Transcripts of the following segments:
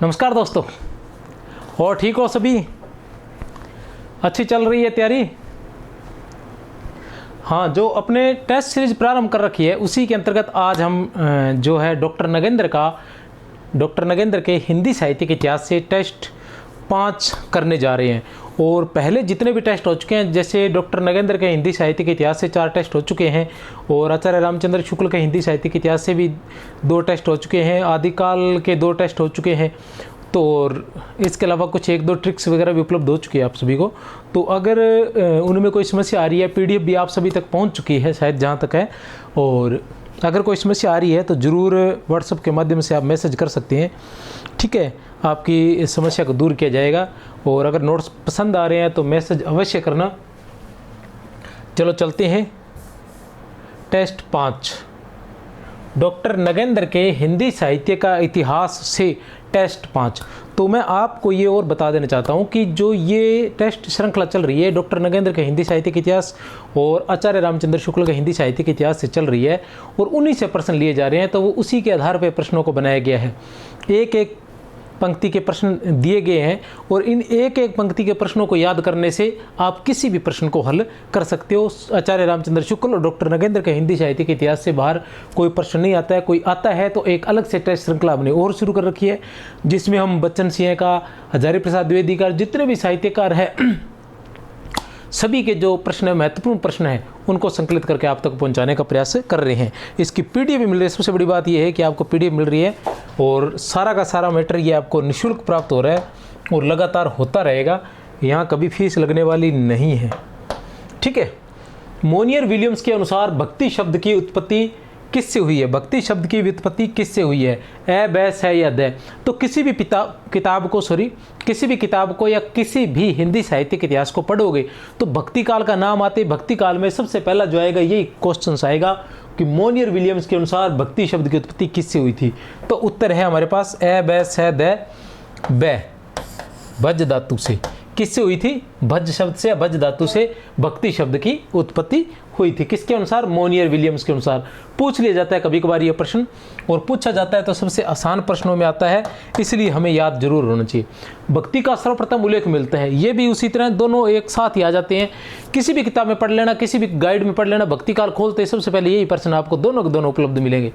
नमस्कार दोस्तों, और ठीक हो सभी? अच्छी चल रही है तैयारी? हाँ, जो अपने टेस्ट सीरीज प्रारंभ कर रखी है उसी के अंतर्गत आज हम जो है डॉक्टर नगेंद्र के हिंदी साहित्य के इतिहास से टेस्ट 5 करने जा रहे हैं। और पहले जितने भी टेस्ट हो चुके हैं, जैसे डॉक्टर नगेंद्र के हिंदी साहित्य के इतिहास से 4 टेस्ट हो चुके हैं, और आचार्य रामचंद्र शुक्ल के हिंदी साहित्य के इतिहास से भी 2 टेस्ट हो चुके हैं, आदिकाल के 2 टेस्ट हो चुके हैं। तो और इसके अलावा कुछ 1-2 ट्रिक्स वगैरह भी उपलब्ध हो चुकी है आप सभी को। तो अगर उनमें कोई समस्या आ रही है, पीडीएफ भी आप सभी तक पहुंच चुकी है शायद जहां तक है, और अगर कोई समस्या आ रही है तो ज़रूर व्हाट्सएप के माध्यम से आप मैसेज कर सकते हैं, ठीक है? आपकी इस समस्या को दूर किया जाएगा। और अगर नोट्स पसंद आ रहे हैं तो मैसेज अवश्य करना। चलो चलते हैं टेस्ट 5, डॉक्टर नगेंद्र के हिंदी साहित्य का इतिहास से टेस्ट 5। तो मैं आपको ये और बता देना चाहता हूँ कि जो ये टेस्ट श्रृंखला चल रही है डॉक्टर नगेंद्र के हिंदी साहित्य के इतिहास और आचार्य रामचंद्र शुक्ल के हिंदी साहित्य के इतिहास से चल रही है, और उन्हीं से प्रश्न लिए जा रहे हैं। तो वो उसी के आधार पर प्रश्नों को बनाया गया है। एक एक पंक्ति के प्रश्न दिए गए हैं, और इन एक एक पंक्ति के प्रश्नों को याद करने से आप किसी भी प्रश्न को हल कर सकते हो। आचार्य रामचंद्र शुक्ल और डॉक्टर नगेंद्र के हिंदी साहित्य के इतिहास से बाहर कोई प्रश्न नहीं आता है। कोई आता है तो एक अलग से टेस्ट श्रृंखला हमने और शुरू कर रखी है, जिसमें हम बच्चन सिंह का, हजारी प्रसाद द्विवेदी का, जितने भी साहित्यकार हैं सभी के जो प्रश्न महत्वपूर्ण प्रश्न हैं उनको संकलित करके आप तक पहुंचाने का प्रयास कर रहे हैं। इसकी पीडीएफ भी मिल रही है। सबसे बड़ी बात यह है कि आपको पीडीएफ मिल रही है, और सारा का सारा मैटर ये आपको निःशुल्क प्राप्त हो रहा है और लगातार होता रहेगा। यहाँ कभी फीस लगने वाली नहीं है, ठीक है? मोनियर विलियम्स के अनुसार भक्ति शब्द की उत्पत्ति किससे हुई है? भक्ति शब्द की व्युत्पत्ति किससे हुई है? ए, बै, से या दे? तो किसी भी किताब को या किसी भी हिंदी साहित्य के इतिहास को पढ़ोगे तो भक्ति काल का नाम आते भक्ति काल में सबसे पहला जो आएगा यही क्वेश्चन आएगा कि मोनियर विलियम्स के अनुसार भक्ति शब्द की उत्पत्ति किससे हुई थी? तो उत्तर है हमारे पास ए, बै, से, दे, बै, भज धातु से। किससे हुई थी? भज शब्द से, भज धातु से भक्ति शब्द की उत्पत्ति हुई थी। किसके अनुसार? मोनियर विलियम्स के अनुसार। पूछ लिया जाता है कभी कभार ये प्रश्न, और पूछा जाता है तो सबसे आसान प्रश्नों में आता है, इसलिए हमें याद जरूर होना चाहिए। भक्ति का सर्वप्रथम उल्लेख मिलता है, ये भी उसी तरह दोनों एक साथ ही आ जाते हैं। किसी भी किताब में पढ़ लेना, किसी भी गाइड में पढ़ लेना, भक्ति काल खोलते सबसे पहले यही प्रश्न आपको दोनों के दोनों उपलब्ध मिलेंगे।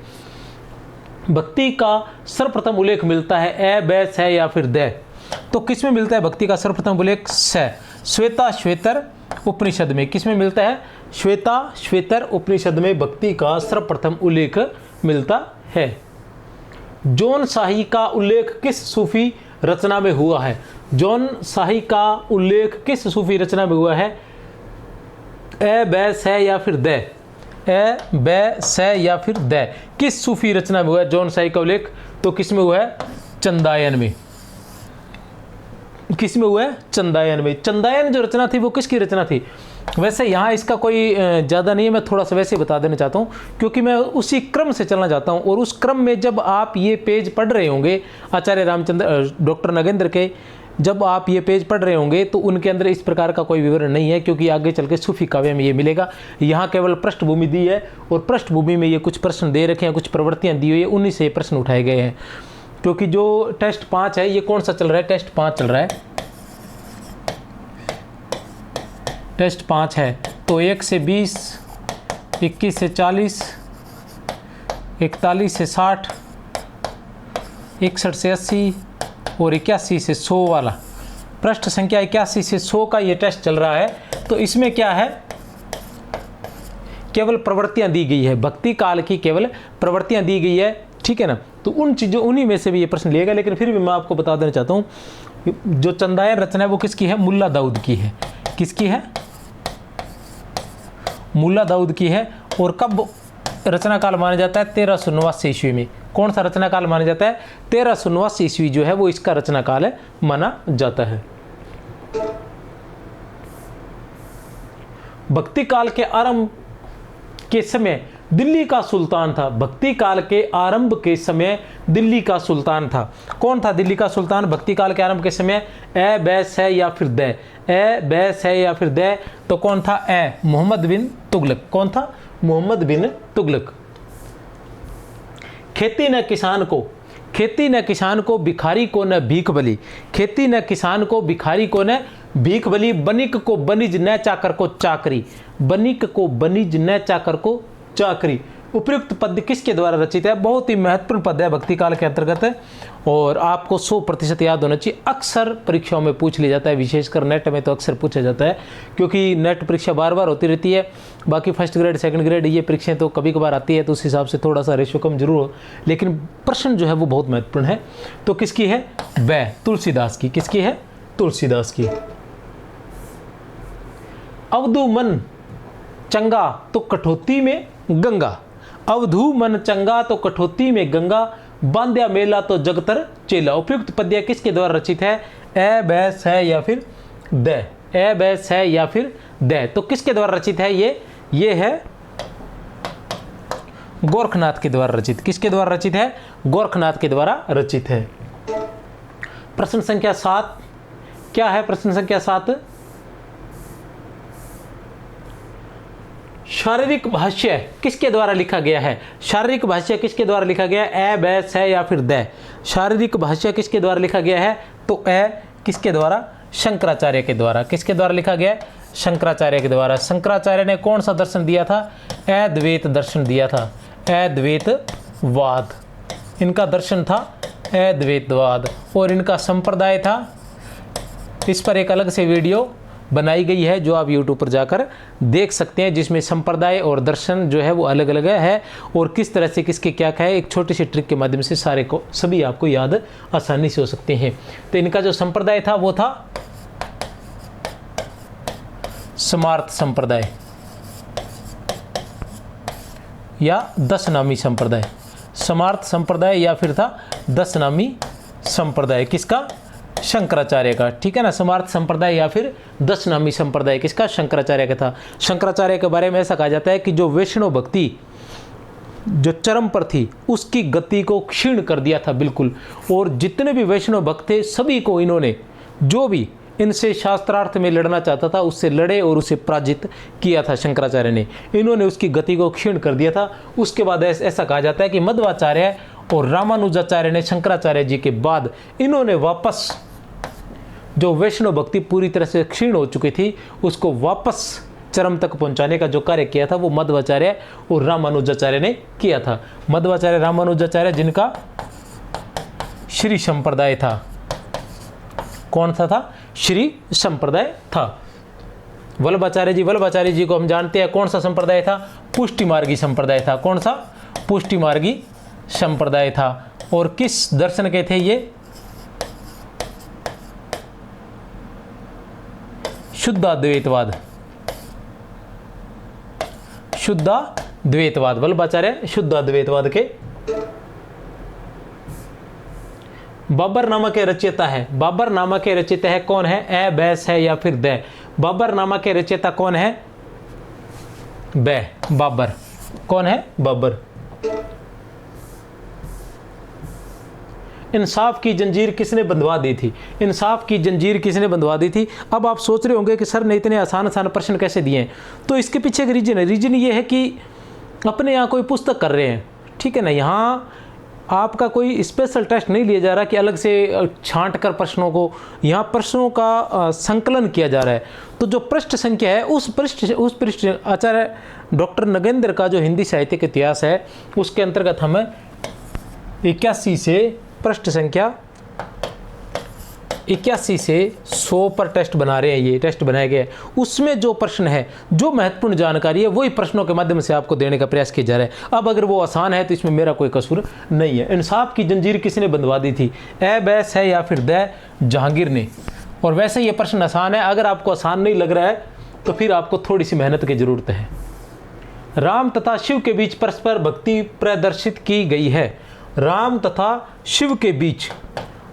भक्ति का सर्वप्रथम उल्लेख मिलता है ए, बै, से या फिर दे? तो किस में मिलता है भक्ति का सर्वप्रथम उल्लेख? से। श्वेता श्वेतर उपनिषद में। किस में मिलता है? श्वेता श्वेतर उपनिषद में भक्ति का सर्वप्रथम उल्लेख मिलता है। जौन शाही का उल्लेख किस सूफी रचना में हुआ है? जौन शाही का उल्लेख किस सूफी रचना में हुआ है? ए, बै, से या फिर दे? ए, बै, से या फिर दे? किस सूफी रचना में हुआ है जौन शाही का उल्लेख? तो किस में हुआ है? चंदायन में। किस में हुआ है? चंदायन में। चंदायन जो रचना थी वो किसकी रचना थी? वैसे यहाँ इसका कोई ज़्यादा नहीं है, मैं थोड़ा सा वैसे बता देना चाहता हूँ क्योंकि मैं उसी क्रम से चलना चाहता हूँ। और उस क्रम में जब आप ये पेज पढ़ रहे होंगे आचार्य रामचंद्र डॉक्टर नगेंद्र के, जब आप ये पेज पढ़ रहे होंगे तो उनके अंदर इस प्रकार का कोई विवरण नहीं है, क्योंकि आगे चल के सूफी काव्य में ये मिलेगा। यहाँ केवल पृष्ठभूमि दी है, और पृष्ठभूमि में ये कुछ प्रश्न दे रखे हैं, कुछ प्रवृत्तियाँ दी हुई है, उन्हीं से प्रश्न उठाए गए हैं। क्योंकि जो टेस्ट 5 है ये कौन सा चल रहा है? टेस्ट 5 चल रहा है। टेस्ट 5 है तो 1 से 20, 21 से 40, 41 से 60, 61 से 80 और 81 से 100 वाला पृष्ठ संख्या 81 से 100 का ये टेस्ट चल रहा है। तो इसमें क्या है? केवल प्रवृत्तियां दी गई है, भक्ति काल की केवल प्रवृत्तियां दी गई है, ठीक है ना? तो उन चीज़ों उन्हीं में से भी ये प्रश्न लिएगा। लेकिन फिर भी मैं आपको बता देना चाहता हूँ, जो चंदायन रचना है वो किसकी है? मुल्ला दाऊद की है। किसकी है? मुल्ला दाऊद की है। और कब रचना काल माना जाता है? 1389 ईस्वी में। कौन सा रचना काल माना जाता है? 1389 ईस्वी जो है वो इसका रचना काल है माना जाता है। भक्ति काल के आरंभ के समय दिल्ली का सुल्तान था। भक्ति काल के आरंभ के समय दिल्ली का सुल्तान था। कौन था दिल्ली का सुल्तान भक्ति काल के आरंभ के समय? ए, बै, से या फिर दे? ए, बै, से या फिर दे? तो कौन था? ए, मोहम्मद बिन तुगलक। कौन था? मोहम्मद बिन तुगलक। खेती न किसान को खेती न किसान को भिखारी को न भीख बली, खेती न किसान को भिखारी को न भीख बली, बनिक को बनिज न चाकर को चाकरी, बनिक को बनिज न चाकर को चाकरी। उपयुक्त पद्य किसके द्वारा रचित है? बहुत ही महत्वपूर्ण पद है भक्ति काल के अंतर्गत है और आपको 100% याद होना चाहिए। अक्सर परीक्षाओं में पूछ लिया जाता है, विशेषकर नेट में तो अक्सर पूछा जाता है क्योंकि नेट परीक्षा बार बार होती रहती है। बाकी फर्स्ट ग्रेड सेकंड ग्रेड ये परीक्षाएं तो कभी कभार आती है, तो उस हिसाब से थोड़ा सा रेशियो कम जरूर हो, लेकिन प्रश्न जो है वो बहुत महत्वपूर्ण है। तो किसकी है? वह तुलसीदास की। किसकी है? तुलसीदास की। अवधू मन चंगा तो कठौती में गंगा, अवधू मन चंगा तो कठौती में गंगा, बांध्या मेला तो जगतर चेला। उपयुक्त पद्य किसके द्वारा रचित है? ए बैस है या फिर द, ए बैस है या फिर द। तो किसके द्वारा रचित है? ये है गोरखनाथ के द्वारा रचित। किसके द्वारा रचित है? गोरखनाथ के द्वारा रचित है। प्रश्न संख्या 7 क्या है? प्रश्न संख्या 7 शारीरिक भाष्य किसके द्वारा लिखा गया है? शारीरिक भाष्य किसके द्वारा लिखा गया है? ए बैस है या फिर द। शारीरिक भाष्य किसके द्वारा लिखा गया है? तो ए किसके द्वारा? शंकराचार्य के द्वारा। किसके द्वारा लिखा गया? शंकराचार्य के द्वारा। शंकराचार्य ने कौन सा दर्शन दिया था? अद्वैत दर्शन दिया था, अद्वैतवाद इनका दर्शन था, अद्वैतवाद। और इनका संप्रदाय था, इस पर एक अलग से वीडियो बनाई गई है जो आप YouTube पर जाकर देख सकते हैं, जिसमें संप्रदाय और दर्शन जो है वो अलग अलग है और किस तरह से किसके क्या है, एक छोटी सी ट्रिक के माध्यम से सारे को सभी आपको याद आसानी से हो सकते हैं। तो इनका जो संप्रदाय था वो था समार्थ संप्रदाय या दशनामी संप्रदाय, समार्थ संप्रदाय या फिर था दशनामी संप्रदाय। किसका? शंकराचार्य का। ठीक है ना, समार्थ संप्रदाय या फिर दशनामी संप्रदाय किसका? शंकराचार्य का था। शंकराचार्य के बारे में ऐसा कहा जाता है कि जो वैष्णव भक्ति जो चरम पर थी उसकी गति को क्षीण कर दिया था बिल्कुल, और जितने भी वैष्णव भक्त थे सभी को इन्होंने, जो भी इनसे शास्त्रार्थ में लड़ना चाहता था उससे लड़े और उसे पराजित किया था शंकराचार्य ने। इन्होंने उसकी गति को क्षीण कर दिया था। उसके बाद ऐसा कहा जाता है कि मध्वाचार्य और रामानुजाचार्य ने शंकराचार्य जी के बाद इन्होंने वापस जो वैष्णव भक्ति पूरी तरह से क्षीण हो चुकी थी उसको वापस चरम तक पहुंचाने का जो कार्य किया था वो मध्वाचार्य और रामानुजाचार्य ने किया था। मध्वाचार्य रामानुजाचार्य जिनका श्री संप्रदाय था। कौन सा था? श्री संप्रदाय था। वल्लभाचार्य जी को हम जानते हैं कौन सा संप्रदाय था? पुष्टि मार्गी संप्रदाय था। कौन सा? पुष्टि मार्गी संप्रदाय था। और किस दर्शन के थे ये? शुद्धाद्वैतवाद, शुद्धाद्वैतवाद। वल्लभाचार्य शुद्धाद्वैतवाद के। बाबर नामा के रचयिता है। बाबर नामा के रचयिता है कौन है? ए बैस है या फिर द। बाबर नामा के रचयिता कौन है? ब। बाबर कौन है? बाबर। इंसाफ की जंजीर किसने बंधवा दी थी? इंसाफ की जंजीर किसने बंधवा दी थी? अब आप सोच रहे होंगे कि सर ने इतने आसान प्रश्न कैसे दिए हैं। तो इसके पीछे एक रीजन है। रीजन ये है कि अपने यहाँ कोई पुस्तक कर रहे हैं, ठीक है ना, यहाँ आपका कोई स्पेशल टेस्ट नहीं लिया जा रहा कि अलग से छांट कर प्रश्नों को, यहाँ प्रश्नों का संकलन किया जा रहा है। तो जो पृष्ठ संख्या है उस पृष्ठ आचार्य डॉक्टर नगेंद्र का जो हिंदी साहित्य का इतिहास है उसके अंतर्गत हमें 81 से पृष्ठ संख्या 81 से 100 पर टेस्ट बना रहे हैं। ये टेस्ट बनाए गए, उसमें जो प्रश्न है, जो महत्वपूर्ण जानकारी है, वही प्रश्नों के माध्यम से आपको देने का प्रयास किया जा रहा है। अब अगर वो आसान है तो इसमें मेरा कोई कसूर नहीं है। इंसाफ की जंजीर किसने बंधवा दी थी? ए बैस है या फिर द जहांगीर ने। और वैसे ये प्रश्न आसान है। अगर आपको आसान नहीं लग रहा है तो फिर आपको थोड़ी सी मेहनत की जरूरत है। राम तथा शिव के बीच परस्पर भक्ति प्रदर्शित की गई है। राम तथा शिव के बीच,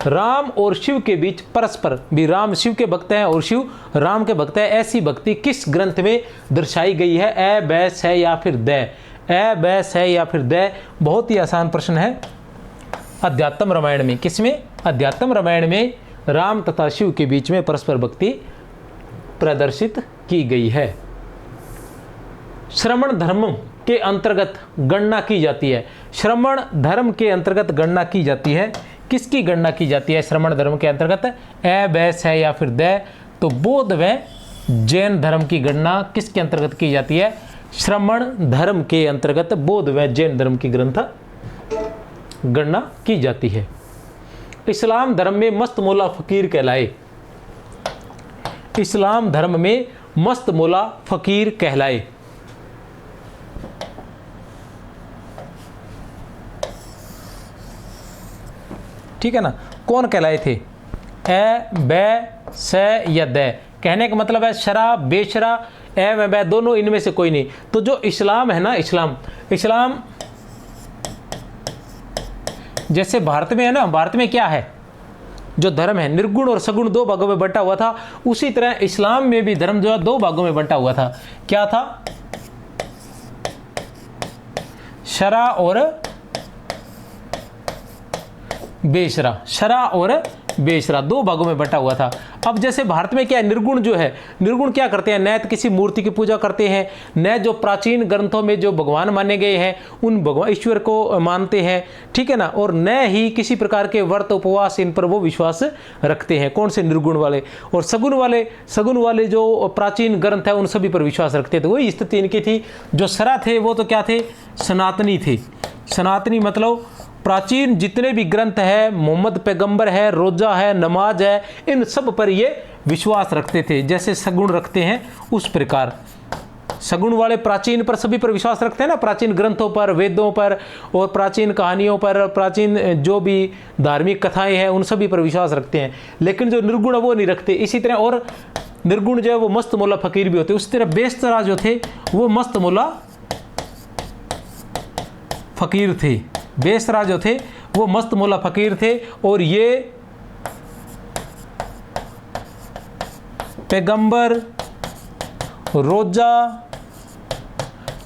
राम और शिव के बीच परस्पर, भी राम शिव के भक्त हैं और शिव राम के भक्त हैं, ऐसी भक्ति किस ग्रंथ में दर्शाई गई है? ए बैस है या फिर द। ए बैस है या फिर द। बहुत ही आसान प्रश्न है। अध्यात्म रामायण में। किसमें? अध्यात्म रामायण में राम तथा शिव के बीच में परस्पर भक्ति प्रदर्शित की गई है। श्रमण धर्म के अंतर्गत गणना की जाती है। श्रमण धर्म के अंतर्गत गणना की जाती है। किसकी गणना की जाती है श्रमण धर्म के अंतर्गत? ए, बै, स या फिर द। तो बौद्ध व जैन धर्म की गणना किसके अंतर्गत की जाती है? श्रमण धर्म के अंतर्गत बौद्ध व जैन धर्म की ग्रंथ गणना की जाती है। इस्लाम धर्म में मस्त मौला फकीर कहलाए। इस्लाम धर्म में मस्त मौला फकीर कहलाए। ठीक है ना, कौन कहलाए थे? ए, बै, स या द। कहने का मतलब है शरा, बेशरा, ए व बै दोनों इनमें से कोई नहीं। तो जो इस्लाम है ना, इस्लाम जैसे भारत में है ना, भारत में क्या है? जो धर्म है निर्गुण और सगुण दो भागों में बंटा हुआ था, उसी तरह इस्लाम में भी धर्म जो है दो भागों में बंटा हुआ था। क्या था? शरा और बेशरा। शरा और बेशरा दो भागों में बंटा हुआ था। अब जैसे भारत में क्या है, निर्गुण जो है, निर्गुण क्या करते हैं? न तो किसी मूर्ति की पूजा करते हैं, न जो प्राचीन ग्रंथों में जो भगवान माने गए हैं उन भगवान ईश्वर को मानते हैं। ठीक है ना, और न ही किसी प्रकार के व्रत उपवास इन पर वो विश्वास रखते हैं। कौन से? निर्गुण वाले। और सगुण वाले जो प्राचीन ग्रंथ है उन सभी पर विश्वास रखते थे। वही स्थिति इनकी थी। जो शरा थे वो तो क्या थे? सनातनी थे। सनातनी मतलब प्राचीन जितने भी ग्रंथ है, मोहम्मद पैगंबर है, रोजा है, नमाज है, इन सब पर ये विश्वास रखते थे। जैसे सगुण रखते हैं उस प्रकार सगुण वाले प्राचीन पर सभी पर विश्वास रखते हैं ना, प्राचीन ग्रंथों पर, वेदों पर और प्राचीन कहानियों पर, प्राचीन जो भी धार्मिक कथाएं हैं उन सभी पर विश्वास रखते हैं। लेकिन जो निर्गुण है वो नहीं रखते। इसी तरह और निर्गुण जो है वो मस्त मौला फकीर भी होते। उसी तरह बेशतरा जो थे वो मस्त मौला फकीर थे। बेशतरा जो थे वो मस्त मौला फकीर थे। और ये पैगंबर, रोजा,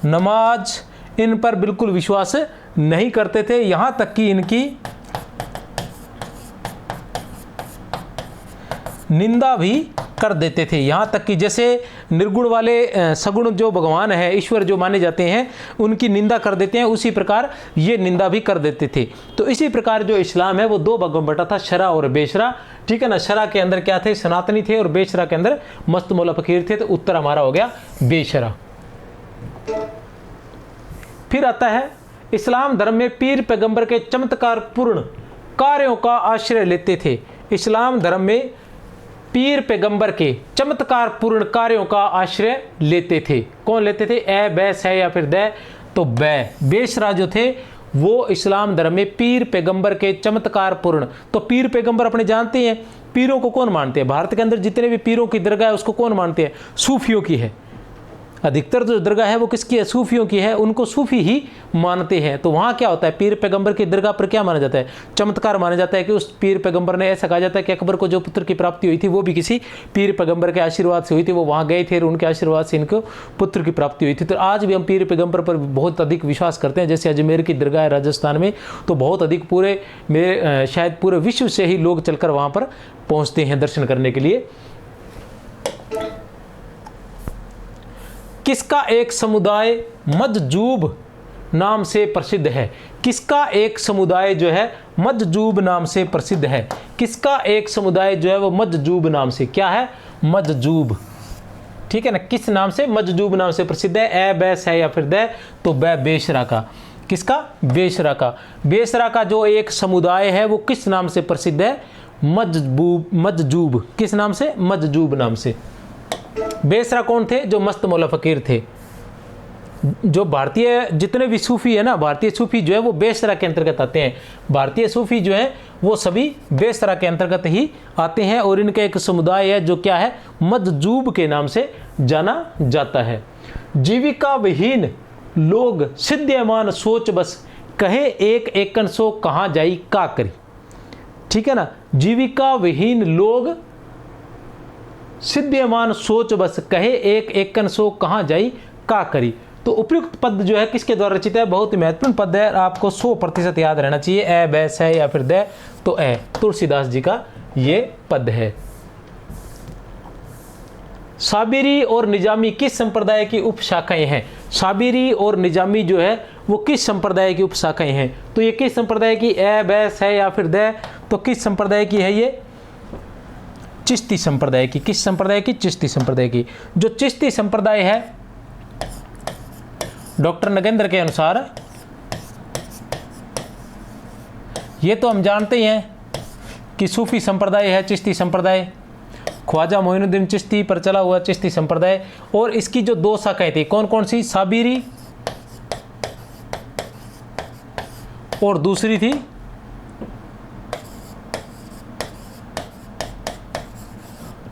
नमाज इन पर बिल्कुल विश्वास नहीं करते थे। यहां तक कि इनकी निंदा भी कर देते थे। यहाँ तक कि जैसे निर्गुण वाले सगुण जो भगवान है, ईश्वर जो माने जाते हैं, उनकी निंदा कर देते हैं, उसी प्रकार ये निंदा भी कर देते थे। तो इसी प्रकार जो इस्लाम है वो दो भागों में बटा था, शरा और बेशरा। ठीक है ना, शरा के अंदर क्या थे? सनातनी थे। और बेशरा के अंदर मस्त मौला फकीर थे। तो उत्तर हमारा हो गया बेशरा। फिर आता है इस्लाम धर्म में पीर पैगंबर के चमत्कार पूर्ण कार्यों का आश्रय लेते थे। इस्लाम धर्म में पीर पैगंबर के चमत्कार पूर्ण कार्यों का आश्रय लेते थे। कौन लेते थे? ए, बै, स या फिर द। तो बै, बेशरा जो थे वो इस्लाम धर्म में पीर पैगंबर के चमत्कार पूर्ण। तो पीर पैगंबर अपने जानते हैं, पीरों को कौन मानते हैं? भारत के अंदर जितने भी पीरों की दरगाह है उसको कौन मानते हैं? सूफियों की है। अधिकतर जो दरगाह है वो किसकी है? सूफियों की है। उनको सूफी ही मानते हैं। तो वहाँ क्या होता है? पीर पैगंबर की दरगाह पर क्या माना जाता है? चमत्कार माना जाता है कि उस पीर पैगंबर ने, ऐसा कहा जाता है कि अकबर को जो पुत्र की प्राप्ति हुई थी वो भी किसी पीर पैगंबर के आशीर्वाद से हुई थी। वो वहाँ गए थे और उनके आशीर्वाद से इनको पुत्र की प्राप्ति हुई थी। तो आज भी हम पीर पैगंबर पर बहुत अधिक विश्वास करते हैं। जैसे अजमेर की दरगाह है राजस्थान में, तो बहुत अधिक पूरे शायद पूरे विश्व से ही लोग चलकर वहाँ पर पहुँचते हैं दर्शन करने के लिए। किसका एक समुदाय मजजूब नाम से प्रसिद्ध है? किसका एक समुदाय जो है मजजूब नाम से प्रसिद्ध है? किसका एक समुदाय जो है वो मजजूब नाम से, क्या है? मजजूब। ठीक है ना, किस नाम से? मजजूब नाम से प्रसिद्ध है। ए, बै, स या फिर द। तो बै, बेशरा का। किसका? बेशरा का। बेशरा का जो एक समुदाय है वो किस नाम से प्रसिद्ध है? मजजूब। किस नाम से? मजजूब नाम से। बेशरा कौन थे? जो मस्त मौला फकीर थे। जो भारतीय जितने भी सूफी है ना, भारतीय सूफी जो है वो बेशरा के अंतर्गत आते हैं। भारतीय सूफी जो है वो सभी बेशरा के अंतर्गत ही आते हैं। और इनका एक समुदाय है जो क्या है? मजजूब के नाम से जाना जाता है। जीविका विहीन लोग सिद्ध्यमान सोच बस, कहे एक एकन सो कहाँ जाई का करी। ठीक है ना, जीविका विहीन लोग सिद्ध्यमान सोच बस, कहे एक एकन सो कहाँ जाई का करी। तो उपयुक्त पद जो है किसके द्वारा रचित है? बहुत ही महत्वपूर्ण पद है, आपको 100% याद रहना चाहिए। ए, बै, स या फिर द। तो ए, तुलसीदास जी का ये पद है। साबिरी और निजामी किस संप्रदाय की उपशाखाएं हैं? साबिरी और निजामी जो है वो किस संप्रदाय की उपशाखाएं हैं। तो ये किस संप्रदाय की, ए, बै, से या फिर द, तो किस संप्रदाय की है ये, चिश्ती संप्रदाय की। किस संप्रदाय की, चिश्ती संप्रदाय की। जो चिश्ती संप्रदाय है डॉक्टर नगेंद्र के अनुसार, ये तो हम जानते ही हैं कि सूफी संप्रदाय है चिश्ती संप्रदाय, ख्वाजा मोइनुद्दीन चिश्ती पर चला हुआ चिश्ती संप्रदाय। और इसकी जो दो शाखाएं थी, कौन कौन सी, साबिरी और दूसरी थी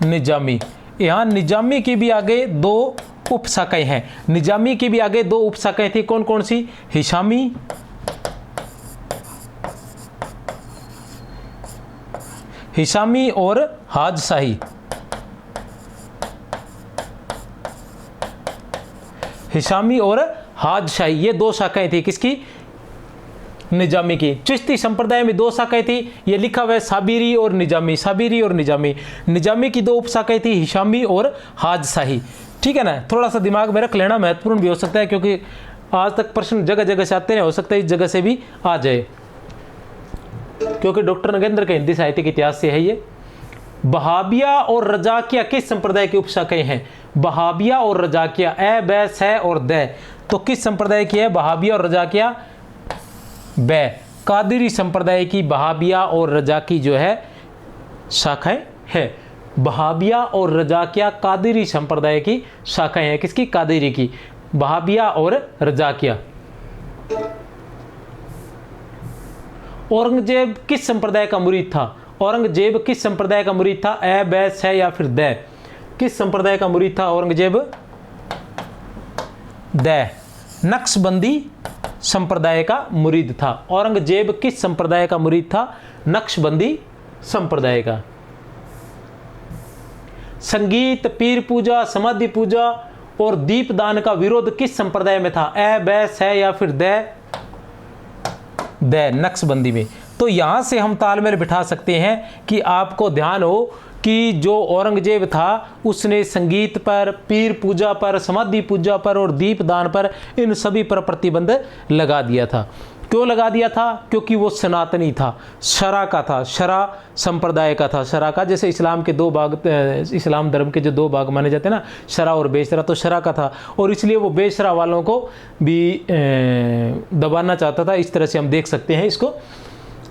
निजामी। यहां निजामी की भी आगे दो उपशाखाएं हैं, निजामी की भी आगे दो उपशाखाएं थी, कौन कौन सी, हिशामी और हाजशाही। हिशामी और हाजशाही, ये दो शाखाएं थी किसकी, निजामी की। चिश्ती संप्रदाय में दो शाखाएं थी, ये लिखा हुआ है साबिरी और निजामी, साबिरी और निजामी। निजामी की दो उपशाखाएं थी, हिशामी और हाजशाही। ठीक है ना, थोड़ा सा दिमाग में रख लेना, महत्वपूर्ण भी हो सकता है, क्योंकि आज तक प्रश्न जगह जगह से आते हैं, हो सकता है इस जगह से भी आ जाए, क्योंकि डॉक्टर नगेंद्र के हिंदी साहित्य के इतिहास से है ये। बहाबिया और रजाकिया किस संप्रदाय की उपशाखाएं हैं, बहाबिया और रजाकिया, ए, बै, से और द, तो किस संप्रदाय की है, बहाबिया और रजाकिया, बै, कादिरी संप्रदाय की बहाबिया और रजाकी जो है शाखाएं है। बहाबिया और रजाकिया कादिरी संप्रदाय की शाखाएं हैं, किसकी, कादिरी की, बहाबिया और रजाकिया। औरंगजेब किस संप्रदाय का मुरीद था, औरंगजेब किस संप्रदाय का मुरीद था, ए, बै, से या फिर द, किस संप्रदाय का मुरीद था औरंगजेब, द, नक्शबंदी संप्रदाय का मुरीद था। औरंगजेब किस संप्रदाय का मुरीद था, नक्शबंदी संप्रदाय का। संगीत, पीर पूजा, समाधि पूजा और दीपदान का विरोध किस संप्रदाय में था, ए, बै, से या फिर द, नक्शबंदी में। तो यहां से हम तालमेल बिठा सकते हैं कि आपको ध्यान हो कि जो औरंगजेब था उसने संगीत पर, पीर पूजा पर, समाधि पूजा पर और दीपदान पर, इन सभी पर प्रतिबंध लगा दिया था। क्यों लगा दिया था, क्योंकि वो सनातनी था, शरा का था, शरा संप्रदाय का था। शरा का, जैसे इस्लाम के दो भाग, इस्लाम धर्म के जो दो भाग माने जाते हैं ना, शरा और बेशरा, तो शरा का था, और इसलिए वो बेशरा वालों को भी दबाना चाहता था। इस तरह से हम देख सकते हैं इसको।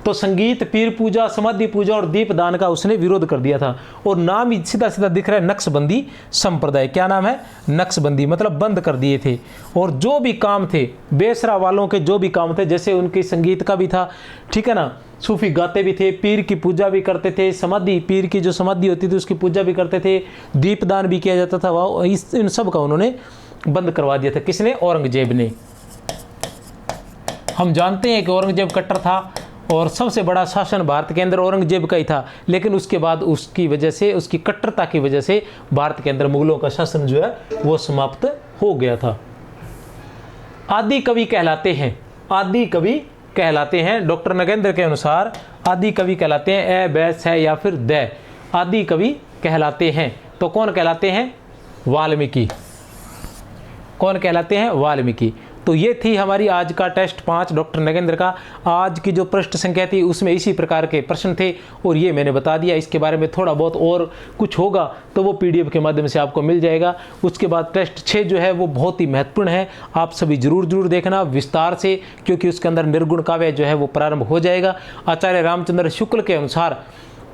तो संगीत, पीर पूजा, समाधि पूजा और दीपदान का उसने विरोध कर दिया था। और नाम ही सीधा सीधा दिख रहा है, नक्शबंदी संप्रदाय। क्या नाम है, नक्शबंदी, मतलब बंद कर दिए थे। और जो भी काम थे बेसरा वालों के, जो भी काम थे, जैसे उनके संगीत का भी था, ठीक है ना, सूफी गाते भी थे, पीर की पूजा भी करते थे, समाधि, पीर की जो समाधि होती थी उसकी पूजा भी करते थे, दीपदान भी किया जाता था, वह इन सब का उन्होंने बंद करवा दिया था। किसने, औरंगजेब ने। हम जानते हैं कि औरंगजेब कट्टर था और सबसे बड़ा शासन भारत के अंदर औरंगजेब का ही था, लेकिन उसके बाद उसकी वजह से, उसकी कट्टरता की वजह से भारत के अंदर मुगलों का शासन जो है वो समाप्त हो गया था। आदि कवि कहलाते हैं, आदि कवि कहलाते हैं डॉक्टर नगेंद्र के अनुसार, आदि कवि कहलाते हैं, ए, बै, से या फिर द, आदि कवि कहलाते हैं। तो कौन कहलाते हैं, वाल्मीकि। कौन कहलाते हैं, वाल्मीकि। तो ये थी हमारी आज का टेस्ट 5 डॉक्टर नगेंद्र का। आज की जो पृष्ठ संख्या थी उसमें इसी प्रकार के प्रश्न थे और ये मैंने बता दिया। इसके बारे में थोड़ा बहुत और कुछ होगा तो वो PDF के माध्यम से आपको मिल जाएगा। उसके बाद टेस्ट 6 जो है वो बहुत ही महत्वपूर्ण है, आप सभी जरूर देखना विस्तार से, क्योंकि उसके अंदर निर्गुण काव्य जो है वो प्रारंभ हो जाएगा। आचार्य रामचंद्र शुक्ल के अनुसार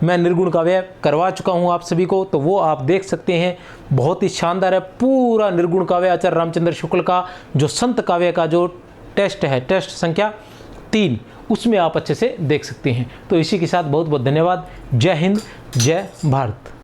मैं निर्गुण काव्य करवा चुका हूं आप सभी को, तो वो आप देख सकते हैं, बहुत ही शानदार है। पूरा निर्गुण काव्य आचार्य रामचंद्र शुक्ल का जो संत काव्य का जो टेस्ट है, टेस्ट संख्या 3, उसमें आप अच्छे से देख सकते हैं। तो इसी के साथ बहुत बहुत धन्यवाद। जय हिंद, जय भारत।